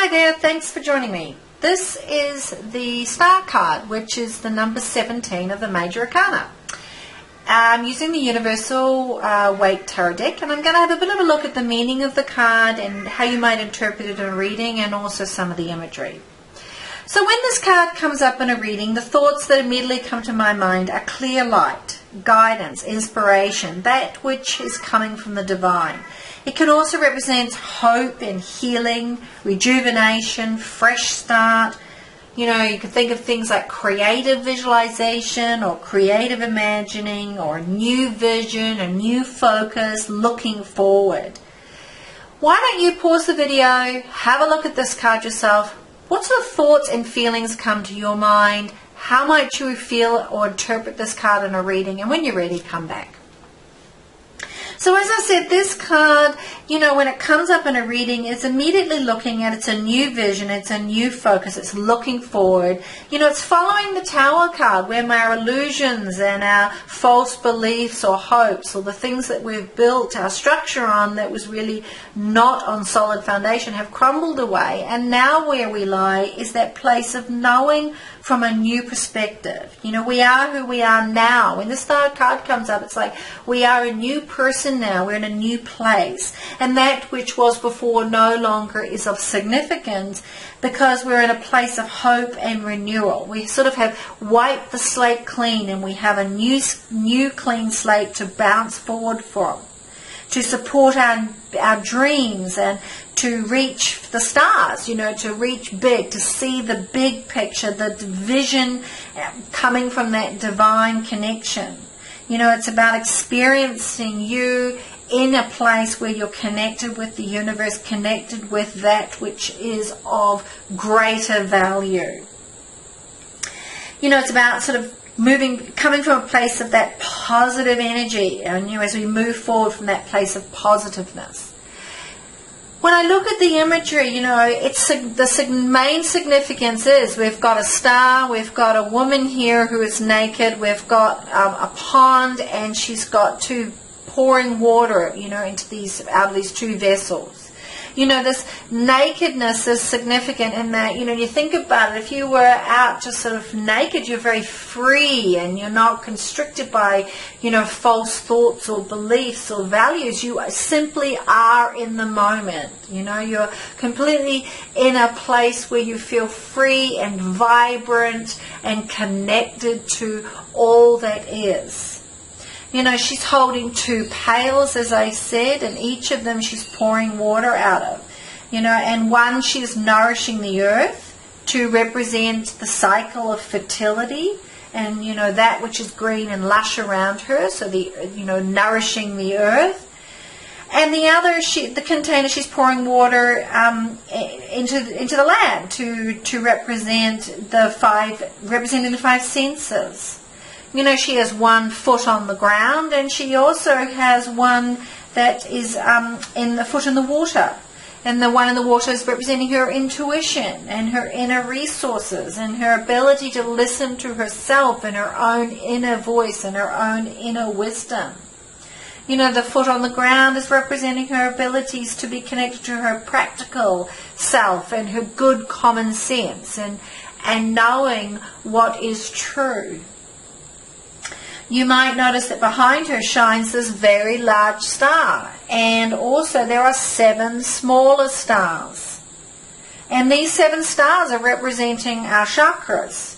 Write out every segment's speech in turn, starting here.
Hi there, thanks for joining me. This is the star card, which is the number 17 of the Major Arcana. I'm using the Universal Weight Tarot deck, and I'm going to have a bit of a look at the meaning of the card and how you might interpret it in a reading, and also some of the imagery. So when this card comes up in a reading, the thoughts that immediately come to my mind are clear light, guidance, inspiration, that which is coming from the divine. It can also represent hope and healing, rejuvenation, fresh start. You know, you can think of things like creative visualization or creative imagining or a new vision, a new focus, looking forward. Why don't you pause the video, have a look at this card yourself. What sort of thoughts and feelings come to your mind? How might you feel or interpret this card in a reading? And when you're ready, come back. So as I said, this card, you know, when it comes up in a reading, it's immediately looking at, it's a new vision, it's a new focus, it's looking forward. You know, it's following the Tower card, where our illusions and our false beliefs or hopes or the things that we've built our structure on that was really not on solid foundation have crumbled away. And now where we lie is that place of knowing from a new perspective. You know, we are who we are now. When the star card comes up, it's like we are a new person now. We're in a new place. And that which was before no longer is of significance, because we're in a place of hope and renewal. We sort of have wiped the slate clean, and we have a new clean slate to bounce forward from, to support our dreams and to reach the stars, you know, to reach big, to see the big picture, the vision coming from that divine connection. You know, it's about experiencing you in a place where you're connected with the universe, connected with that which is of greater value. You know, it's about sort of coming from a place of that positive energy, and you know, as we move forward from that place of positiveness. When I look at the imagery, you know, it's the main significance is we've got a star, we've got a woman here who is naked, we've got a pond, and she's got two pouring water, you know, out of these two vessels. You know, this nakedness is significant in that, you know, you think about it, if you were out just sort of naked, you're very free and you're not constricted by, you know, false thoughts or beliefs or values. You simply are in the moment. You know, you're completely in a place where you feel free and vibrant and connected to all that is. You know, she's holding two pails, as I said, and each of them she's pouring water out of. You know, and one she's nourishing the earth to represent the cycle of fertility and, you know, that which is green and lush around her, so you know, nourishing the earth. And the other, the container, she's pouring water into the land to represent representing the five senses. You know, she has one foot on the ground, and she also has one that is in the foot in the water. And the one in the water is representing her intuition and her inner resources and her ability to listen to herself and her own inner voice and her own inner wisdom. You know, the foot on the ground is representing her abilities to be connected to her practical self and her good common sense and knowing what is true. You might notice that behind her shines this very large star, and also there are 7 smaller stars. And these 7 stars are representing our chakras.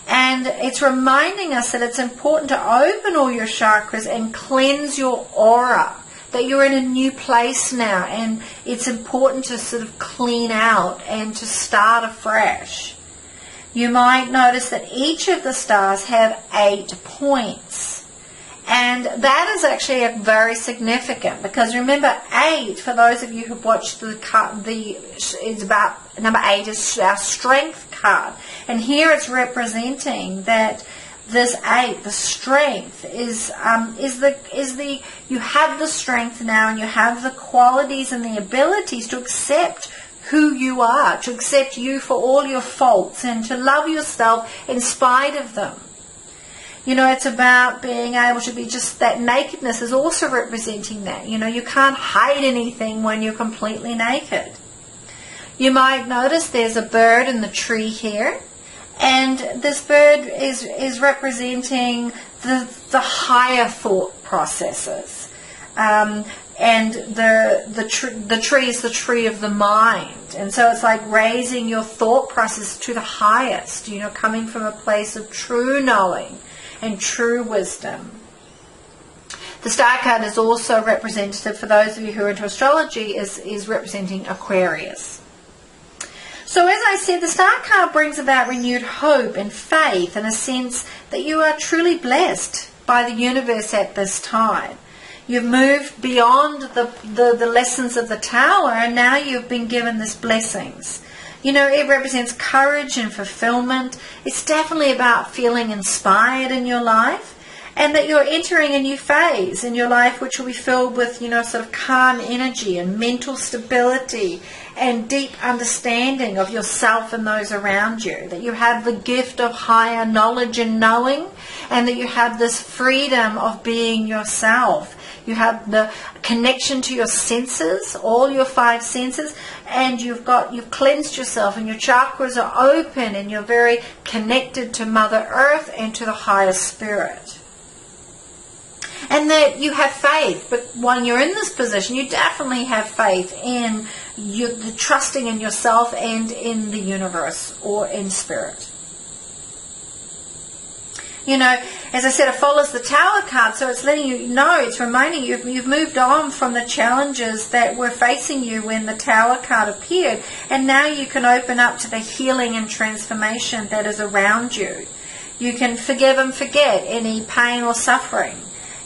And it's reminding us that it's important to open all your chakras and cleanse your aura, that you're in a new place now, and it's important to sort of clean out and to start afresh. You might notice that each of the stars have 8 points. And that is actually very significant, because remember, 8, for those of you who've watched it's about, number 8 is our strength card. And here it's representing that this 8, the strength, you have the strength now, and you have the qualities and the abilities to accept who you are, to accept you for all your faults, and to love yourself in spite of them. You know, it's about being able to be just, that nakedness is also representing that. You know, you can't hide anything when you're completely naked. You might notice there's a bird in the tree here, and this bird is representing the higher thought processes. And the tree is the tree of the mind, and so it's like raising your thought process to the highest, coming from a place of true knowing and true wisdom. The star card is also representative, for those of you who are into astrology, is representing Aquarius. So as I said, the star card brings about renewed hope and faith and a sense that you are truly blessed by the universe at this time. You've moved beyond the lessons of the tower, and now you've been given these blessings. It represents courage and fulfillment. It's definitely about feeling inspired in your life, and that you're entering a new phase in your life which will be filled with, sort of calm energy and mental stability and deep understanding of yourself and those around you. That you have the gift of higher knowledge and knowing, and that you have this freedom of being yourself. You have the connection to your senses, all your 5 senses, and you've cleansed yourself, and your chakras are open, and you're very connected to Mother Earth and to the higher spirit. And that you have faith, but when you're in this position, you definitely have faith in the trusting in yourself and in the universe or in spirit. As I said, it follows the Tower card, so it's letting you know, it's reminding you you've moved on from the challenges that were facing you when the Tower card appeared, and now you can open up to the healing and transformation that is around you. You can forgive and forget any pain or suffering.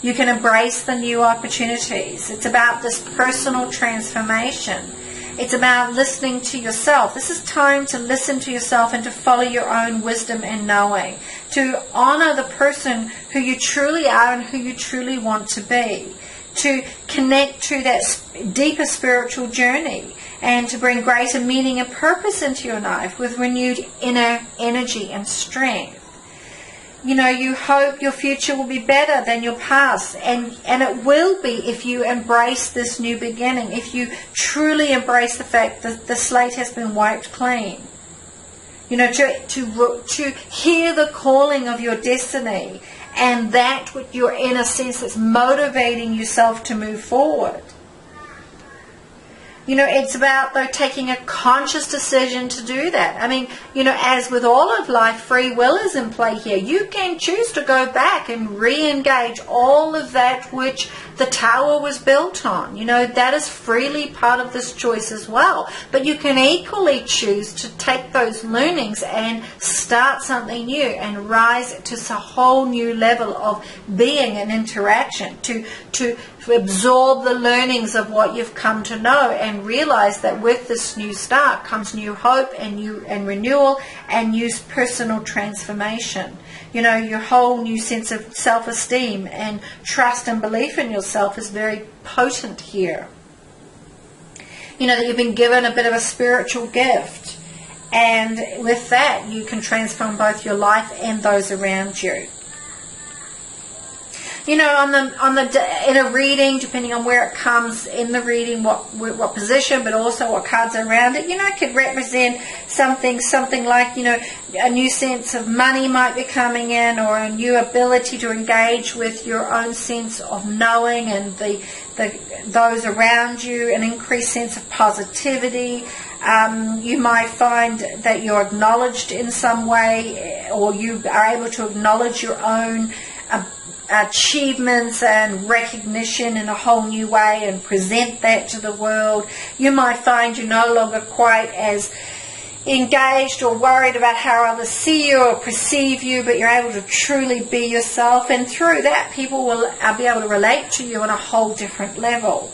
You can embrace the new opportunities. It's about this personal transformation. It's about listening to yourself. This is time to listen to yourself and to follow your own wisdom and knowing. To honor the person who you truly are and who you truly want to be. To connect to that deeper spiritual journey. And to bring greater meaning and purpose into your life with renewed inner energy and strength. You hope your future will be better than your past, and it will be if you embrace this new beginning, if you truly embrace the fact that the slate has been wiped clean. To hear the calling of your destiny, and that with your inner sense that's motivating yourself to move forward. It's about, though, taking a conscious decision to do that. I mean, as with all of life, free will is in play here. You can choose to go back and re-engage all of that which the tower was built on. That is freely part of this choice as well. But you can equally choose to take those learnings and start something new and rise to a whole new level of being and interaction, to absorb the learnings of what you've come to know and realize that with this new start comes new hope and renewal and new personal transformation. Your whole new sense of self-esteem and trust and belief in yourself is very potent here. That you've been given a bit of a spiritual gift, and with that you can transform both your life and those around you. In a reading, depending on where it comes in the reading, what position, but also what cards are around it, it could represent something like, a new sense of money might be coming in, or a new ability to engage with your own sense of knowing and those around you, an increased sense of positivity. You might find that you're acknowledged in some way, or you are able to acknowledge your own achievements and recognition in a whole new way and present that to the world. You might find you're no longer quite as engaged or worried about how others see you or perceive you, but you're able to truly be yourself, and through that people will be able to relate to you on a whole different level.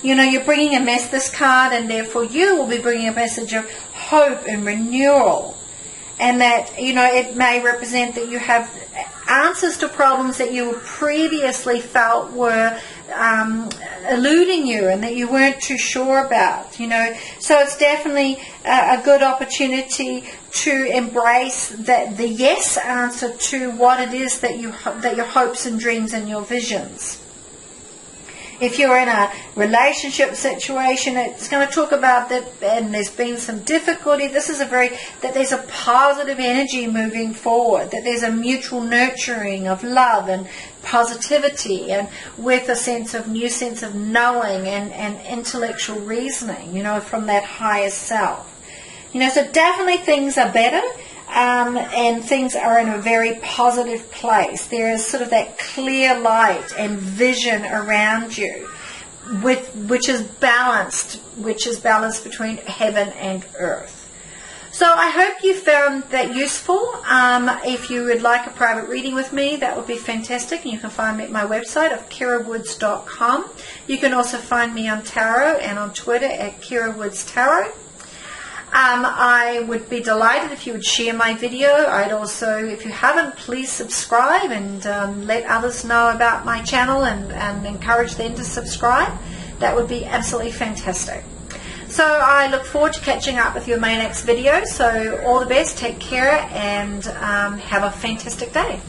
You're bringing this card, and therefore you will be bringing a message of hope and renewal, and that it may represent that you have answers to problems that you previously felt were eluding you and that you weren't too sure about. So it's definitely a good opportunity to embrace the yes answer to what it is that your hopes and dreams and your visions. If you're in a relationship situation, it's going to talk about that, and there's been some difficulty. This is that there's a positive energy moving forward, that there's a mutual nurturing of love and positivity, and with a new sense of knowing and intellectual reasoning, from that higher self. So definitely things are better. And things are in a very positive place. There is sort of that clear light and vision around you, which is balanced between heaven and earth. So I hope you found that useful. If you would like a private reading with me, that would be fantastic. And you can find me at my website of kirawoods.com. You can also find me on Tarot and on Twitter at Kira Woods Tarot. I would be delighted if you would share my video. I'd also, if you haven't, please subscribe and let others know about my channel and encourage them to subscribe. That would be absolutely fantastic. So I look forward to catching up with you in my next video. So all the best, take care, and have a fantastic day.